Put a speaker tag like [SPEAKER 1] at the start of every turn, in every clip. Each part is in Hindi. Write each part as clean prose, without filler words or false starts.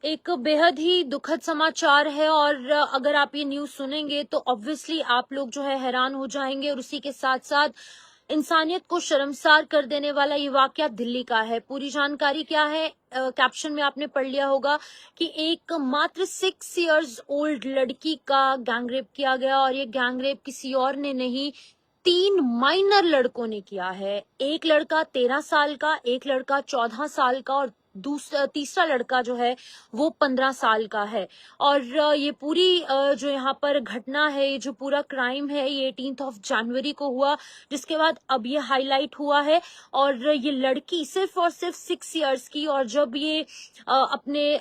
[SPEAKER 1] एक बेहद ही दुखद समाचार है और अगर आप ये न्यूज़ सुनेंगे तो ऑब्वियसली आप लोग जो है हैरान हो जाएंगे और उसी के साथ साथ इंसानियत को शर्मसार कर देने वाला ये वाकया दिल्ली का है। पूरी जानकारी क्या है, कैप्शन में आपने पढ़ लिया होगा कि एक मात्र 6 इयर्स ओल्ड लड़की का गैंगरेप किया गया और ये गैंगरेप किसी और ने नहीं, 3 माइनर लड़कों ने किया है। एक लड़का 13 साल का, एक लड़का 14 साल का और तीसरा लड़का जो है वो 15 साल का है। और ये पूरी जो यहाँ पर घटना है, ये जो पूरा क्राइम है, ये 18 जनवरी को हुआ, जिसके बाद अब ये हाईलाइट हुआ है। और ये लड़की सिर्फ और सिर्फ 6 इयर्स की, और जब ये अपने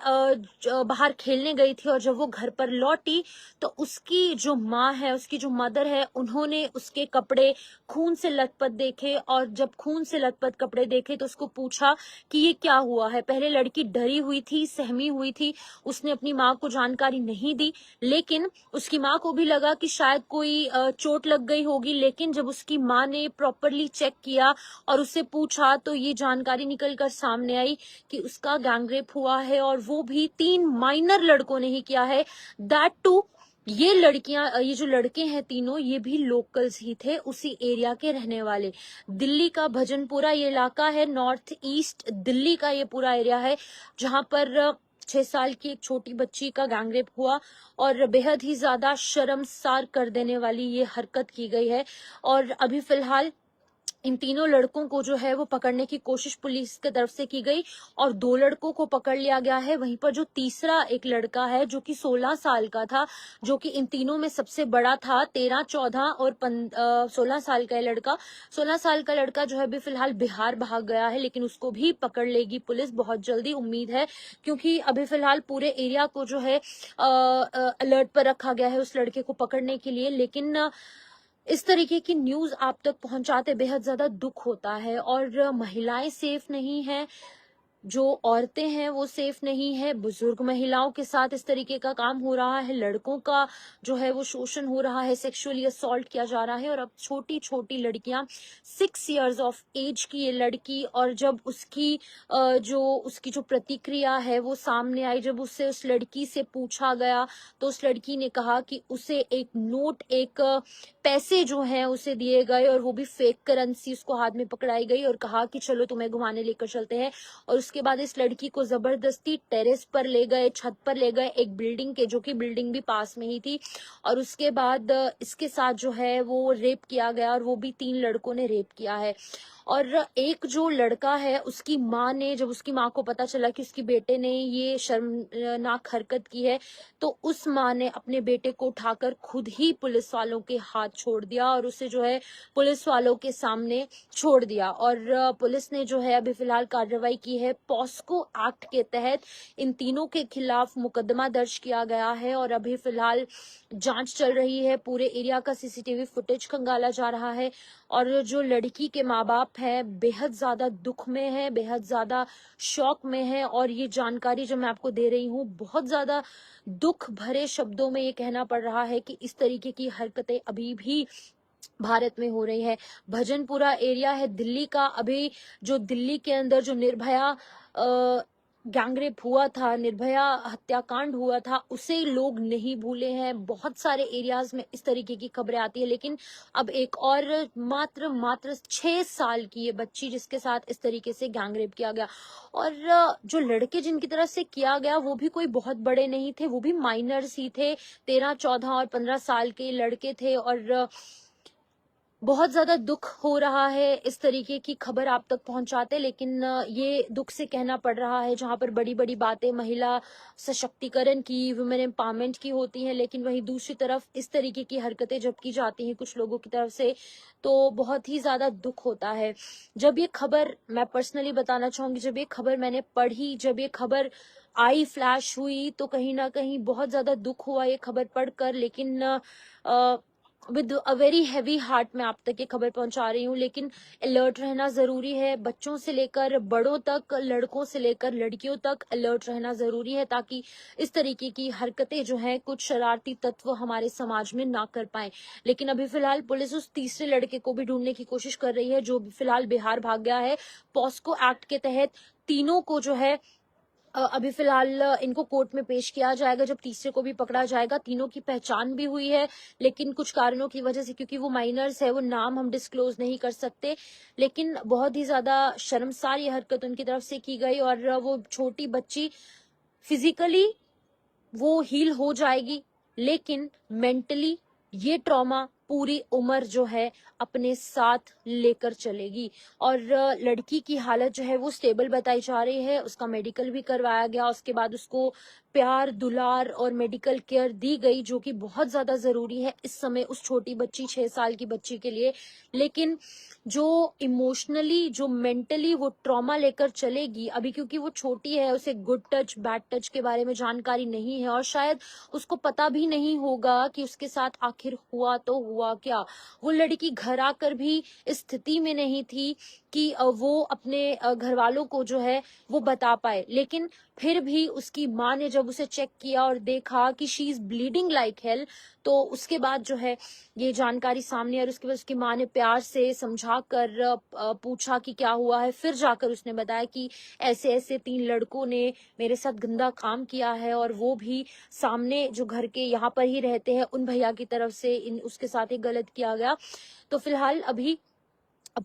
[SPEAKER 1] बाहर खेलने गई थी और जब वो घर पर लौटी तो उसकी जो माँ है, उसकी जो मदर है, उन्होंने उसके कपड़े खून से लथपथ देखे और जब खून से लथपथ कपड़े देखे तो उसको पूछा कि ये क्या हुआ है। पहले लड़की डरी हुई थी, सहमी हुई थी, उसने अपनी माँ को जानकारी नहीं दी, लेकिन उसकी माँ को भी लगा कि शायद कोई चोट लग गई होगी। लेकिन जब उसकी माँ ने प्रॉपरली चेक किया और उससे पूछा तो ये जानकारी निकल कर सामने आई कि उसका गैंगरेप हुआ है और वो भी 3 माइनर लड़कों ने ही किया है। दैट टू ये लड़कियां, ये जो लड़के हैं तीनों, ये भी लोकल्स ही थे, उसी एरिया के रहने वाले। दिल्ली का भजनपुरा ये इलाका है, नॉर्थ ईस्ट दिल्ली का ये पूरा एरिया है, जहां पर 6 साल की एक छोटी बच्ची का गैंगरेप हुआ और बेहद ही ज्यादा शर्मसार कर देने वाली ये हरकत की गई है। और अभी फिलहाल इन तीनों लड़कों को जो है वो पकड़ने की कोशिश पुलिस की तरफ से की गई और 2 लड़कों को पकड़ लिया गया है। वहीं पर जो तीसरा एक लड़का है जो कि 16 साल का था, जो कि इन तीनों में सबसे बड़ा था, 13, 14 और 16 साल का लड़का, 16 साल का लड़का जो है अभी फिलहाल बिहार भाग गया है, लेकिन उसको भी पकड़ लेगी पुलिस बहुत जल्दी, उम्मीद है, क्योंकि अभी फिलहाल पूरे एरिया को जो है अलर्ट पर रखा गया है उस लड़के को पकड़ने के लिए। लेकिन इस तरीके की न्यूज आप तक पहुंचाते बेहद ज्यादा दुख होता है। और महिलाएं सेफ नहीं है, जो औरतें हैं वो सेफ नहीं है, बुजुर्ग महिलाओं के साथ इस तरीके का काम हो रहा है, लड़कों का जो है वो शोषण हो रहा है, सेक्सुअली असॉल्ट किया जा रहा है। और अब छोटी छोटी लड़कियां, 6 इयर्स ऑफ एज की ये लड़की, और जब उसकी जो प्रतिक्रिया है वो सामने आई, जब उससे उस लड़की से पूछा गया तो उस लड़की ने कहा कि उसे एक नोट, एक पैसे जो हैं उसे दिए गए और वो भी फेक करेंसी उसको हाथ में पकड़ाई गई और कहा कि चलो तुम्हें घुमाने लेकर चलते हैं। और उसके बाद इस लड़की को जबरदस्ती टेरेस पर ले गए, छत पर ले गए एक बिल्डिंग के, जो कि बिल्डिंग भी पास में ही थी। और उसके बाद इसके साथ जो है वो रेप किया गया और वो भी 3 लड़कों ने रेप किया है। और एक जो लड़का है, उसकी माँ ने, जब उसकी माँ को पता चला कि उसकी बेटे ने ये शर्मनाक हरकत की है, तो उस माँ ने अपने बेटे को उठाकर खुद ही पुलिस वालों के हाथ छोड़ दिया और उसे जो है पुलिस वालों के सामने छोड़ दिया। और पुलिस ने जो है अभी फिलहाल कार्रवाई की है, पॉस्को एक्ट के तहत इन तीनों के खिलाफ मुकदमा दर्ज किया गया है और अभी फिलहाल जांच चल रही है। पूरे एरिया का सीसीटीवी फुटेज खंगाला जा रहा है। और जो लड़की के माँ बाप है बेहद ज्यादा दुख में है, बेहद ज्यादा शॉक में है। और ये जानकारी जो मैं आपको दे रही हूँ, बहुत ज्यादा दुख भरे शब्दों में ये कहना पड़ रहा है कि इस तरीके की हरकतें अभी भी भारत में हो रही है। भजनपुरा एरिया है दिल्ली का। अभी जो दिल्ली के अंदर जो निर्भया गैंगरेप हुआ था, निर्भया हत्याकांड हुआ था, उसे लोग नहीं भूले हैं। बहुत सारे एरियाज में इस तरीके की खबरें आती है, लेकिन अब एक और मात्र 6 साल की ये बच्ची जिसके साथ इस तरीके से गैंगरेप किया गया। और जो लड़के जिनकी तरफ से किया गया वो भी कोई बहुत बड़े नहीं थे, वो भी माइनर्स ही थे, 13, 14 और 15 साल के लड़के थे। और बहुत ज्यादा दुख हो रहा है इस तरीके की खबर आप तक पहुंचाते, लेकिन ये दुख से कहना पड़ रहा है, जहां पर बड़ी बड़ी बातें महिला सशक्तिकरण की, वुमेन एम्पावरमेंट की होती हैं, लेकिन वहीं दूसरी तरफ इस तरीके की हरकतें जब की जाती हैं कुछ लोगों की तरफ से, तो बहुत ही ज्यादा दुख होता है। जब ये खबर, मैं पर्सनली बताना चाहूंगी, जब ये खबर मैंने पढ़ी, जब ये खबर आई, फ्लैश हुई, तो कहीं ना कहीं बहुत ज्यादा दुख हुआ ये खबर पढ़कर। लेकिन with a very heavy heart मैं आप तक ये खबर पहुंचा रही हूँ। लेकिन अलर्ट रहना जरूरी है, बच्चों से लेकर बड़ों तक, लड़कों से लेकर लड़कियों तक अलर्ट रहना जरूरी है, ताकि इस तरीके की हरकतें जो हैं कुछ शरारती तत्व हमारे समाज में ना कर पाए। लेकिन अभी फिलहाल पुलिस उस तीसरे लड़के को भी ढूंढने की कोशिश कर रही है जो फिलहाल बिहार भाग गया है। पॉस्को एक्ट के तहत तीनों को जो है अभी फिलहाल इनको कोर्ट में पेश किया जाएगा जब तीसरे को भी पकड़ा जाएगा। तीनों की पहचान भी हुई है, लेकिन कुछ कारणों की वजह से, क्योंकि वो माइनर्स है, वो नाम हम डिस्क्लोज नहीं कर सकते। लेकिन बहुत ही ज्यादा शर्मसार ये हरकत उनकी तरफ से की गई, और वो छोटी बच्ची फिजिकली वो हील हो जाएगी, लेकिन मेंटली ये ट्रॉमा पूरी उम्र जो है अपने साथ लेकर चलेगी। और लड़की की हालत जो है वो स्टेबल बताई जा रही है, उसका मेडिकल भी करवाया गया, उसके बाद उसको प्यार दुलार और मेडिकल केयर दी गई, जो कि बहुत ज्यादा जरूरी है इस समय उस छोटी बच्ची 6 साल की बच्ची के लिए। लेकिन जो इमोशनली जो मेंटली वो ट्रॉमा लेकर चलेगी अभी, क्योंकि वो छोटी है, उसे गुड टच बैड टच के बारे में जानकारी नहीं है, और शायद उसको पता भी नहीं होगा कि उसके साथ आखिर हुआ तो हुआ क्या। वो लड़की घर आकर भी इस स्थिति में नहीं थी कि वो अपने घर वालों को जो है वो बता पाए, लेकिन फिर भी उसकी माँ ने जब उसे चेक किया और देखा कि she is bleeding like hell, तो उसके बाद जो है ये जानकारी सामने आई, और उसके बाद उसकी माँ ने प्यार से समझा कर पूछा कि क्या हुआ है। फिर जाकर उसने बताया कि ऐसे ऐसे 3 लड़कों ने मेरे साथ गंदा काम किया है, और वो भी सामने जो घर के यहाँ पर ही रहते हैं उन भैया की तरफ से उसके साथ ही गलत किया गया। तो फिलहाल अभी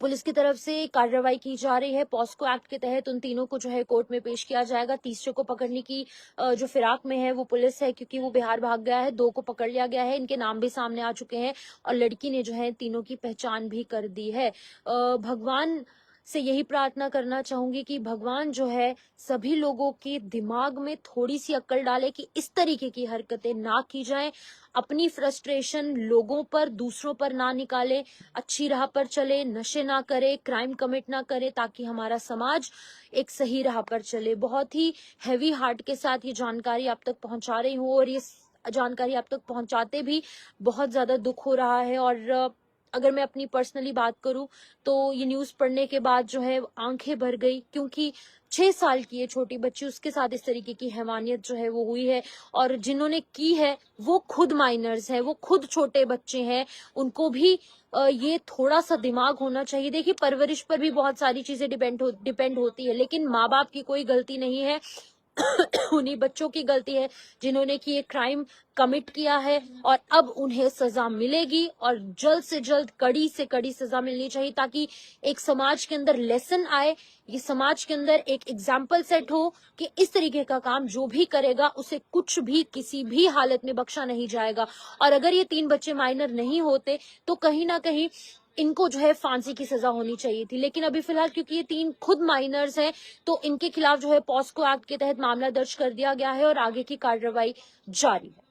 [SPEAKER 1] पुलिस की तरफ से कार्रवाई की जा रही है। पॉस्को एक्ट के तहत उन तीनों को जो है कोर्ट में पेश किया जाएगा। तीसरे को पकड़ने की जो फिराक में है वो पुलिस है, क्योंकि वो बिहार भाग गया है। 2 को पकड़ लिया गया है, इनके नाम भी सामने आ चुके हैं, और लड़की ने जो है तीनों की पहचान भी कर दी है। भगवान से यही प्रार्थना करना चाहूंगी कि भगवान जो है सभी लोगों के दिमाग में थोड़ी सी अक्ल डाले कि इस तरीके की हरकतें ना की जाएं, अपनी फ्रस्ट्रेशन लोगों पर दूसरों पर ना निकाले, अच्छी राह पर चले, नशे ना करे, क्राइम कमिट ना करे, ताकि हमारा समाज एक सही राह पर चले। बहुत ही हैवी हार्ट के साथ ये जानकारी आप तक पहुंचा रही हूँ, और ये जानकारी आप तक पहुंचाते भी बहुत ज्यादा दुख हो रहा है। और अगर मैं अपनी पर्सनली बात करूं तो ये न्यूज पढ़ने के बाद जो है आंखें भर गई, क्योंकि 6 साल की ये छोटी बच्ची, उसके साथ इस तरीके की हैवानियत जो है वो हुई है, और जिन्होंने की है वो खुद माइनर्स हैं, वो खुद छोटे बच्चे हैं। उनको भी ये थोड़ा सा दिमाग होना चाहिए। देखिए, परवरिश पर भी बहुत सारी चीजें डिपेंड होती है, लेकिन माँ बाप की कोई गलती नहीं है। उन्हीं बच्चों की गलती है जिन्होंने कि ये क्राइम कमिट किया है, और अब उन्हें सजा मिलेगी, और जल्द से जल्द कड़ी से कड़ी सजा मिलनी चाहिए, ताकि एक समाज के अंदर लेसन आए, ये समाज के अंदर एक एग्जाम्पल सेट हो कि इस तरीके का काम जो भी करेगा उसे कुछ भी किसी भी हालत में बख्शा नहीं जाएगा। और अगर ये 3 बच्चे माइनर नहीं होते तो कहीं ना कहीं इनको जो है फांसी की सजा होनी चाहिए थी। लेकिन अभी फिलहाल क्योंकि ये 3 खुद माइनर्स हैं, तो इनके खिलाफ जो है पॉस्को एक्ट के तहत मामला दर्ज कर दिया गया है, और आगे की कार्रवाई जारी है।